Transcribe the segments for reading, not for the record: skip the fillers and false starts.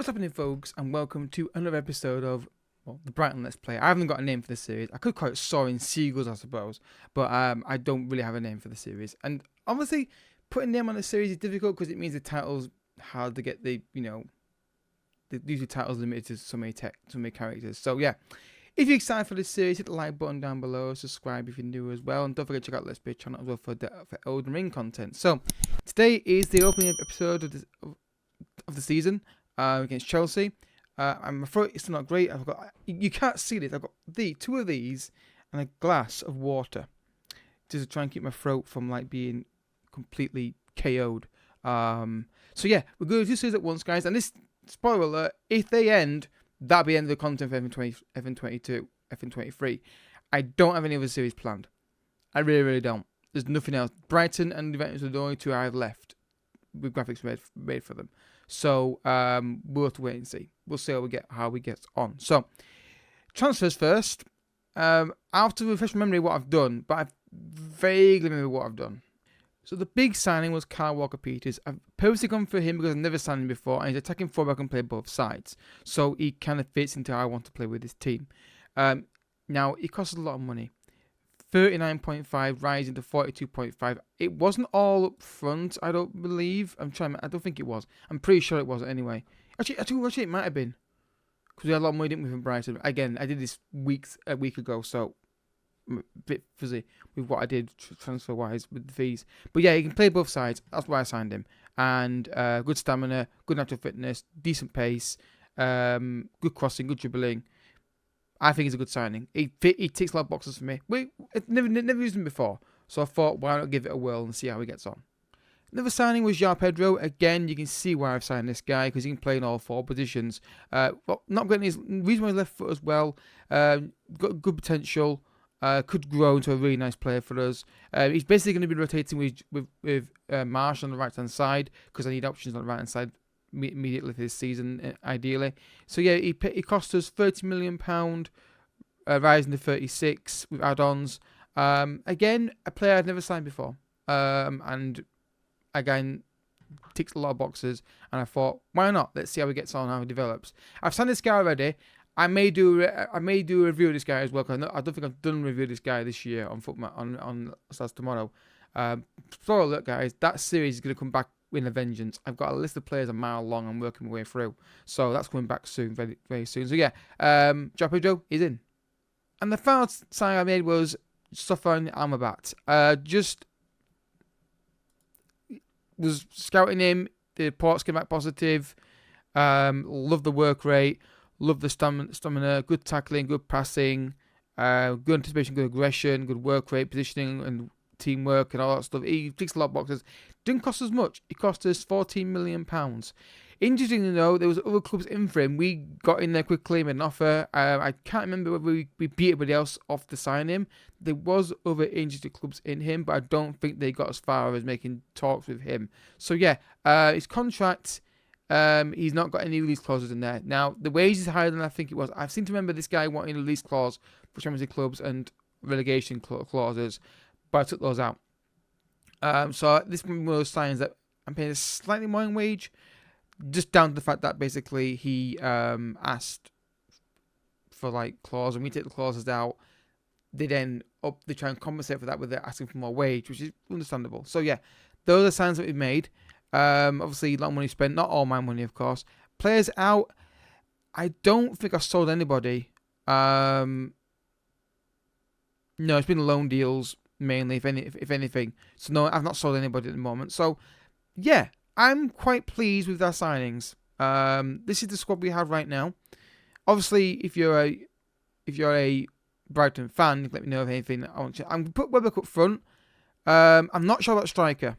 What's happening, folks, and welcome to another episode of the Brighton Let's Play. I haven't got a name for this series. I could call it Soaring Seagulls, I suppose, but I don't really have a name for the series. And obviously, putting a name on the series is difficult because it means the title's hard to get usually titles limited to so many characters. So yeah, if you're excited for this series, hit the like button down below, subscribe if you're new as well, and don't forget to check out Let's Play channel as well for Elden Ring content. So today is the opening episode of the season. Against Chelsea. I'm afraid it's not great. You can't see this. I've got two of these and a glass of water just to try and keep my throat from being completely KO'd. So yeah, we're going to do two series at once, guys. And this, spoiler alert, if they end, that'll be the end of the content for FM22, FM23. I don't have any other series planned. I really, really don't. There's nothing else. Brighton and Juventus are the only two I have left with graphics made for them. So we'll have to wait and see. We'll see how we get on. So transfers first. I have to refresh my memory what I've done, but I vaguely remember what I've done. So the big signing was Kyle Walker-Peters. I've purposely gone for him because I've never signed him before, and he's attacking fullback and play both sides. So he kind of fits into how I want to play with this team. Now, it costs a lot of money. 39.5 Ryzen to 42.5. It wasn't all up front, I don't believe. I don't think it was. I'm pretty sure it wasn't anyway. Actually, it might have been. Because we had a lot of money, didn't we, from Brighton. Again, I did this a week ago, so I'm a bit fuzzy with what I did transfer-wise with the fees. But yeah, he can play both sides. That's why I signed him. And good stamina, good natural fitness, decent pace, good crossing, good dribbling. I think he's a good signing. He ticks a lot of boxes for me. I've never used him before, so I thought, why not give it a whirl and see how he gets on. Another signing was João Pedro. Again, you can see why I've signed this guy because he can play in all four positions. Not getting his reason why his left foot as well. Got good potential. Could grow into a really nice player for us. He's basically going to be rotating with Marsh on the right hand side because I need options on the right hand side immediately this season, ideally. So yeah, he cost us £30 million, rising to 36 with add-ons. Again, a player I've never signed before, and again ticks a lot of boxes. And I thought, why not? Let's see how he gets on, how he develops. I've signed this guy already. I may do a review of this guy as well. Cause I don't think I've done a review of this guy this year on starts tomorrow. Spoiler alert, guys, that series is going to come back in a vengeance. I've got a list of players a mile long. I'm working my way through, so that's coming back soon, very, very soon. So yeah, João Pedro is in, and the final sign I made was Sofyan Amrabat. Just was scouting him. The reports came back positive. Love the work rate. Love the stamina. Good tackling. Good passing. Good anticipation. Good aggression. Good work rate. Positioning and teamwork and all that stuff. He ticks a lot of boxes. Didn't cost us much. It cost us £14 million. Interestingly though, there was other clubs in for him. We got in there quickly, made an offer. I can't remember whether we beat everybody else off to sign him. There was other interested clubs in him, but I don't think they got as far as making talks with him. So yeah, his contract, he's not got any release clauses in there. Now, the wage is higher than I think it was. I seem to remember this guy wanting a release clause for Champions League clubs and relegation clauses, but I took those out. So this is one of those signs that I'm paying a slightly more in wage, just down to the fact that basically he asked for clause, and we take the clauses out. They try and compensate for that with asking for more wage, which is understandable. So yeah, those are signs that we've made. Obviously, a lot of money spent, not all my money, of course. Players out. I don't think I sold anybody. No, it's been loan deals mainly, if anything. So no, I've not sold anybody at the moment. So yeah, I'm quite pleased with our signings. This is the squad we have right now. Obviously, if you're a Brighton fan, let me know of anything. I'm going to put Webcam up front. I'm not sure about striker.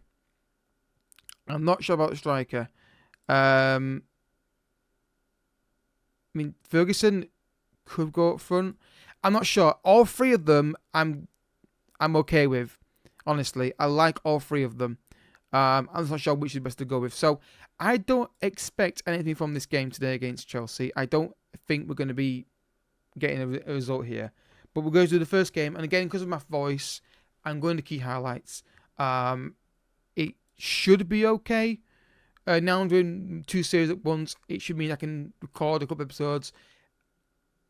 I mean, Ferguson could go up front. I'm not sure. All three of them, I'm okay with. Honestly, I like all three of them. I'm not sure which is best to go with. So I don't expect anything from this game today against Chelsea. I don't think we're going to be getting a result here. But we're going to do the first game. And again, because of my voice, I'm going to key highlights. It should be okay. Now I'm doing 2 series at once. It should mean I can record a couple episodes.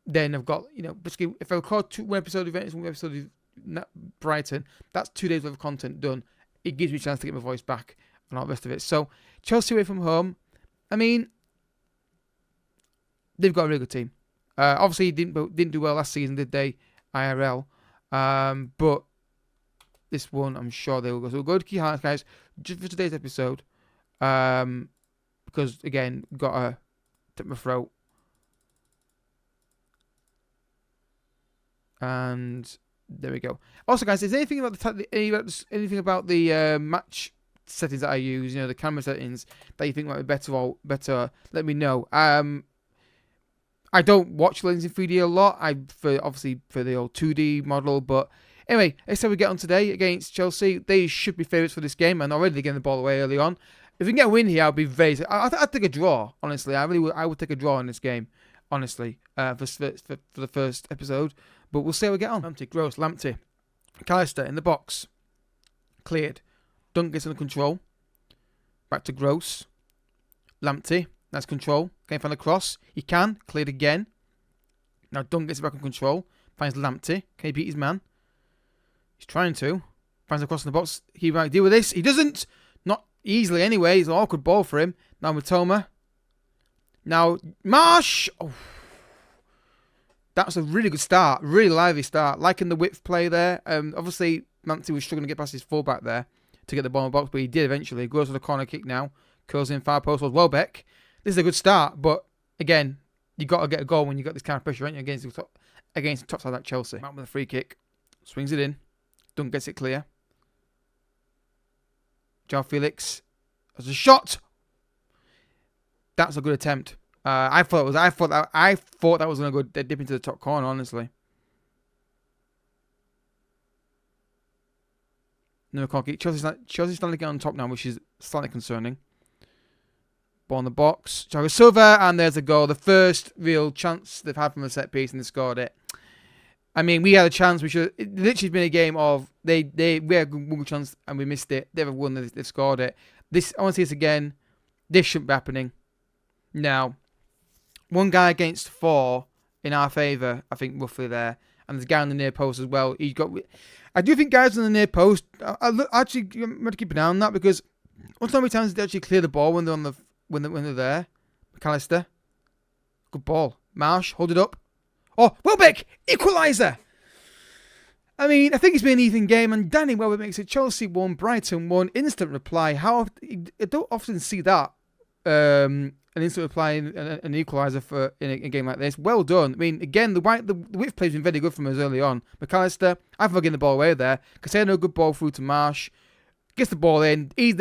Then I've got, basically, if I record 1 episode of events, 1 episode of Brighton, that's 2 days worth of content done. It gives me a chance to get my voice back and all the rest of it. So, Chelsea away from home, I mean, they've got a really good team. Obviously, didn't do well last season, did they? IRL. But this one, I'm sure they will go. So we'll go to key highlights, guys, just for today's episode. Because, again, got to tip my throat. And there we go. Also, guys, is there anything about anything about the match settings that I use? The camera settings that you think might be better? Let me know. I don't watch Lens in 3D a lot. Obviously for the old 2D model, but anyway, let's say we get on today against Chelsea. They should be favourites for this game, and already they're getting the ball away early on. If we can get a win here, I'd be very. I'd take a draw. Honestly, I would take a draw in this game. Honestly, for the first episode. But we'll see how we get on. Lamptey, Gross, Lamptey. McAllister in the box. Cleared. Dunk gets under control. Back to Gross. Lamptey. That's control. Can he find the cross? He can. Cleared again. Now Dunk gets back in control. Finds Lamptey. Can he beat his man? He's trying to. Finds the cross in the box. He might deal with this. He doesn't. Not easily anyway. It's an awkward ball for him. Now Matoma. Now Marsh. Oh. That's a really good start. Really lively start. Liking the width play there. Obviously, Lamptey was struggling to get past his fullback there to get the ball in the box, but he did eventually. Goes for the corner kick now. Curls in far post. Welbeck. This is a good start, but again, you got to get a goal when you got this kind of pressure, ain't you, against the top side like Chelsea. Mount with a free kick. Swings it in. Dunk gets it clear. João Felix has a shot. That's a good attempt. I thought that was going to go dip into the top corner, honestly. No corner. Chelsea's starting to get on top now, which is slightly concerning. Ball in the box. Thiago Silva, and there's a goal. The first real chance they've had from a set piece, and they scored it. I mean, we had a chance. It literally been a game of we had a good chance and we missed it. They've won. They've scored it. I want to see this again. This shouldn't be happening. Now, 1 guy against 4 in our favour, I think, roughly there. And there's a guy on the near post as well. I do think guys on the near post, actually, I'm going to keep an eye on that because once how many times they actually clear the ball when they're there. McAllister. Good ball. Marsh, hold it up. Oh, Welbeck! Equaliser! I mean, I think it's been an even game, and Danny Welbeck makes it Chelsea 1, Brighton 1. Instant reply. I don't often see that. An instant reply and an equaliser in a game like this. Well done. I mean, again, the width play's been very good from us early on. McAllister, I've getting the ball away there. Casado, good ball through to Marsh. Gets the ball in. I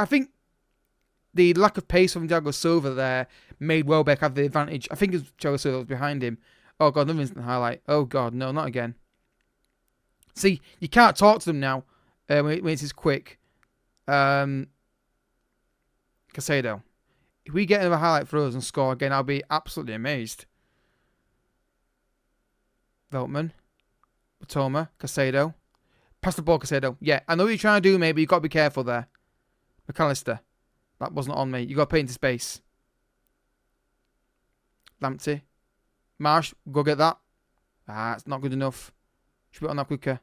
think the lack of pace from Thiago Silva there made Welbeck have the advantage. I think it's Thiago Silva was behind him. Oh, God, another instant highlight. Oh, God, no, not again. See, you can't talk to them now when it's this quick. Casado. If we get another highlight for us and score again, I'll be absolutely amazed. Veltman. Matoma. Casado. Pass the ball, Casado. Yeah, I know what you're trying to do, mate, but you've got to be careful there. McAllister. That wasn't on me. You've got to put it into space. Lamptey. Marsh, go get that. It's not good enough. Should put it on that quicker.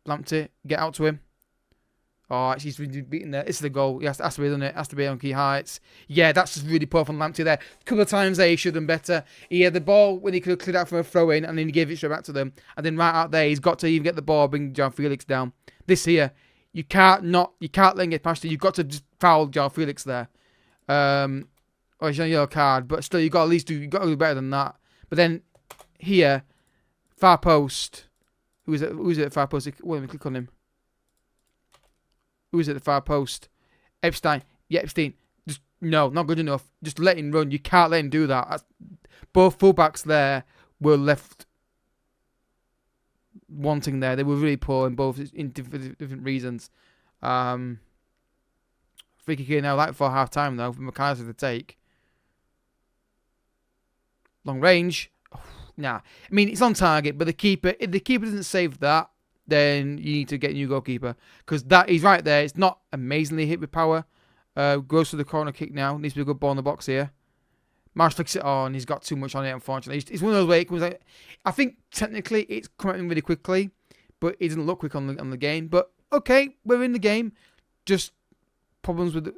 Lamptey, get out to him. Oh, he's been beaten there. This is the goal. It has to be, doesn't it? It has to be on key heights. Yeah, that's just really poor from Lamptey there. A couple of times there, he should have done better. He had the ball when he could have cleared out for a throw-in, and then he gave it straight back to them. And then right out there, he's got to even get the ball, bring João Felix down. This here, you can't let him get past you. You've got to just foul João Felix there. Or he's on a yellow card, but still, you've got to do better than that. But then here, far post. Who is it at far post? Let me click on him. Who is it at the far post? Epstein. Yeah, Epstein. Just no, not good enough. Just let him run. You can't let him do that. Both fullbacks there were left wanting there. They were really poor in both in different reasons. Free kick here now, like for half time though, for McAllister to take. Long range. Nah. I mean, it's on target, but if the keeper doesn't save that, then you need to get a new goalkeeper. Because that he's right there. It's not amazingly hit with power. Goes to the corner kick now. Needs to be a good ball in the box here. Marsh flicks it on. He's got too much on it, unfortunately. It's one of those where it comes out. I think technically it's coming in really quickly, but it doesn't look quick on the game. But okay, we're in the game. Just problems with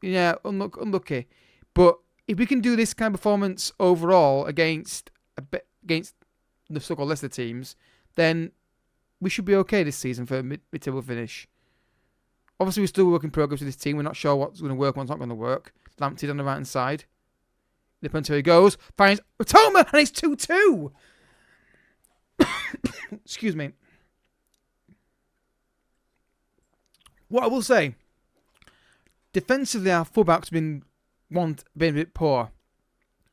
unlucky. But if we can do this kind of performance overall against the so-called lesser teams, then we should be okay this season for a mid-table finish. Obviously, we're still working progress with this team. We're not sure what's going to work, what's not going to work. Lamptey on the right-hand side. Depends where he goes. Finds Toma, and it's 2-2. Excuse me. What I will say, defensively, our fullbacks have been a bit poor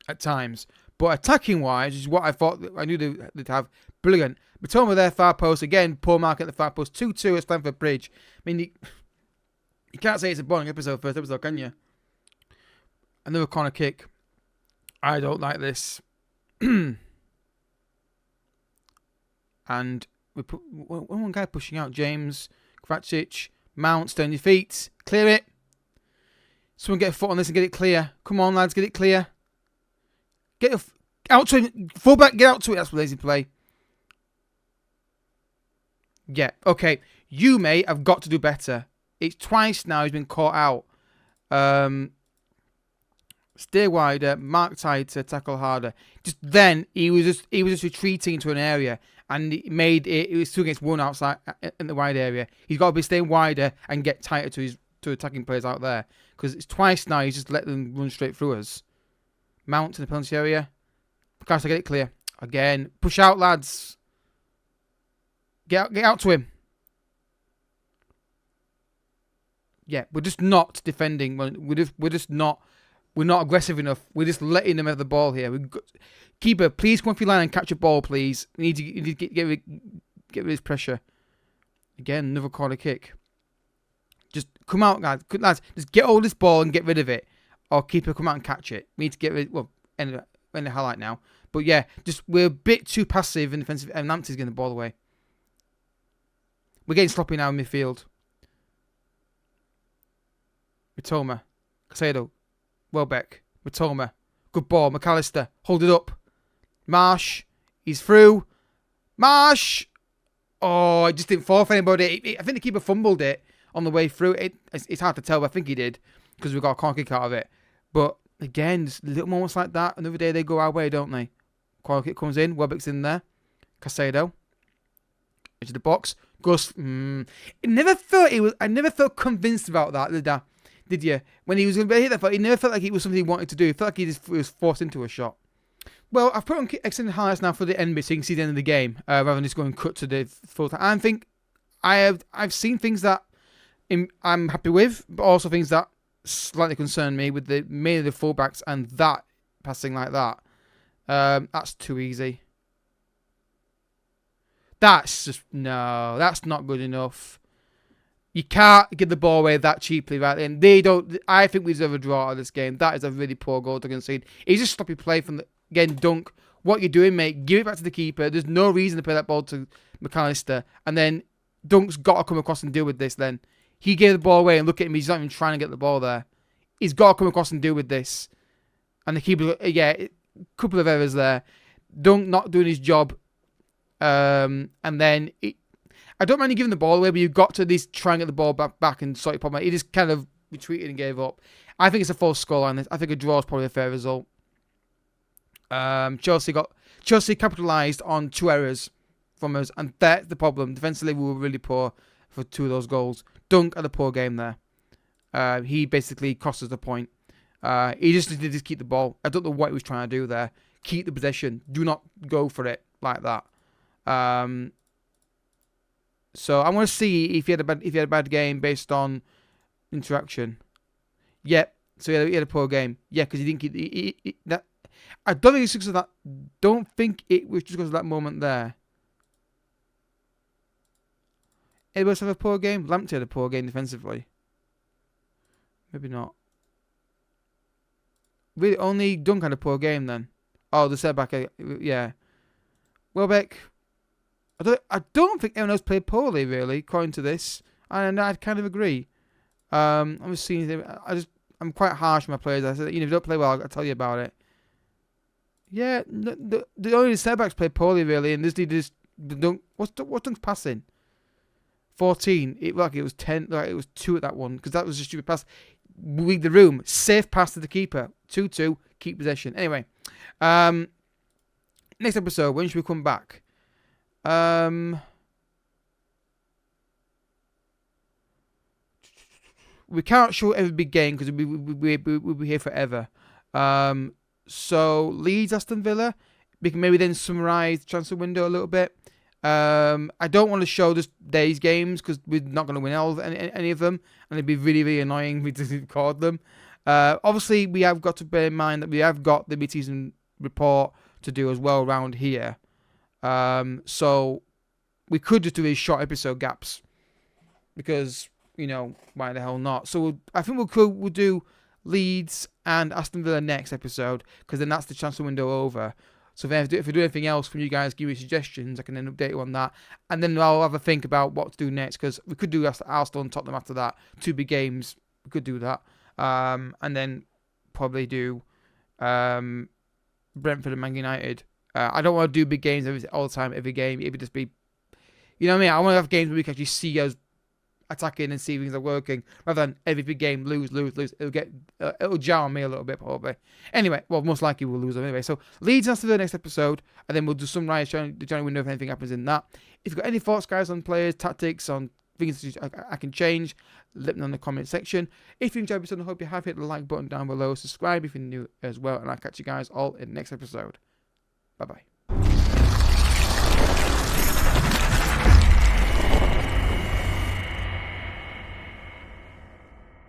at times. But attacking-wise, which is what I thought I knew they'd have, brilliant. Matoma there, far post. Again, poor mark at the far post. 2-2 at Stamford Bridge. I mean, you can't say it's a boring episode, first episode, can you? Another corner kick. I don't like this. And we put one guy pushing out. James, Kvacic, Mount, stay on your feet. Clear it. Someone get a foot on this and get it clear. Come on, lads, get it clear. Get out to him. Fullback, get out to it. That's lazy play. Yeah, okay. You, mate, have got to do better. It's twice now he's been caught out. Stay wider, mark tighter, tackle harder. Just then he was just retreating into an area, and it was 2 against 1 outside in the wide area. He's got to be staying wider and get tighter to attacking players out there, because it's twice now he's just let them run straight through us. Mount to the penalty area. Gosh, I get it clear again. Push out, lads. Get out to him. Yeah, we're just not defending. We're not aggressive enough. We're just letting them have the ball here. Keeper, please come off your line and catch a ball, please. You need to get rid of this pressure. Again, another corner kick. Just come out, lads. Just get all this ball and get rid of it. Or keeper, come out and catch it. We need to get rid. Well, end the highlight now. But yeah, we're a bit too passive in defensive. And Lamptey's getting the ball away. We're getting sloppy now in midfield. Matoma, Casado, Welbeck, Matoma, good ball, McAllister, hold it up. Marsh, he's through. Marsh! Oh, it just didn't fall for anybody. I think the keeper fumbled it on the way through. It's hard to tell, but I think he did, because we got a corner kick out of it. But again, just little moments like that. Another day they go our way, don't they? Corner kick comes in, Welbeck's in there. Casado, into the box. Goes. I never felt convinced about that, did you? When he was going to hit that foot, he never felt like it was something he wanted to do. It felt like he just was forced into a shot. Well, I've put on extended highlights now for the end bit, so you can see the end of the game, rather than just going cut to the full time. I think I've seen things that I'm happy with, but also things that slightly concern me with mainly the fullbacks and that passing like that. That's too easy. That's not good enough. You can't give the ball away that cheaply, right? And they don't. I think we deserve a draw out of this game. That is a really poor goal to concede. It's just sloppy play from Dunk. What you're doing, mate? Give it back to the keeper. There's no reason to play that ball to McAllister. And then Dunk's got to come across and deal with this. Then he gave the ball away, and look at him. He's not even trying to get the ball there. He's got to come across and deal with this. And the keeper, a couple of errors there. Dunk not doing his job. And then I don't mind you giving the ball away, but you've got to at least try and get the ball back and sort your problem out. He just kind of retreated and gave up. I think it's a false scoreline. I think a draw is probably a fair result. Chelsea capitalised on 2 errors from us, and that's the problem. Defensively, we were really poor for 2 of those goals. Dunk had a poor game there. He basically cost us the point. He just needed to keep the ball. I don't know what he was trying to do there. Keep the possession. Do not go for it like that. So I want to see if he had a bad game based on interaction. Yep. So he had a poor game. Yeah, because he didn't keep that. I don't think it's because of that. Don't think it was just because of that moment there. Anybody else have a poor game? Lamptey had a poor game defensively. Maybe not. Really, only Dunk had a poor game then. Oh, the setback. Yeah. Welbeck. I don't think anyone else played poorly, really, according to this. And I'd kind of agree. I'm just seeing. I'm quite harsh on my players. I said, if you don't play well, I'll tell you about it. Yeah, the only setbacks played poorly, really, and this just don't. What's Dunk's passing? 14. It was 10. Like it was 2 at that one because that was a stupid pass. Read the room. Safe pass to the keeper. 2-2. Keep possession. Anyway, next episode. When should we come back? We can't show every big game because we'll be here forever. So Leeds, Aston Villa. We can maybe then summarise the transfer window a little bit. I don't want to show just days games because we're not going to win any of them, and it'd be really, really annoying if we didn't record them. Obviously, we have got to bear in mind that we have got the mid-season report to do as well around here. So we could just do these short episode gaps because, why the hell not? So I think we'll do Leeds and Aston Villa next episode because then that's the transfer window over. So if we do anything else from you guys, give me suggestions, I can then update you on that. And then I'll have a think about what to do next because we could do Arsenal and Tottenham after that. 2 big games. We could do that. And then probably do Brentford and Man United. I don't want to do big games all the time, every game. It would just be, you know what I mean? I want to have games where we can actually see us attacking and see things are working rather than every big game lose. It'll jar on me a little bit probably. Anyway, well, most likely we'll lose them anyway. So Leeds us to the next episode, and then we'll do summarize the January window if anything happens in that. If you've got any thoughts, guys, on players, tactics, on things I can change, let me know in the comment section. If you enjoyed the episode, I hope you have. Hit the like button down below, subscribe if you're new as well, and I'll catch you guys all in the next episode. Bye bye.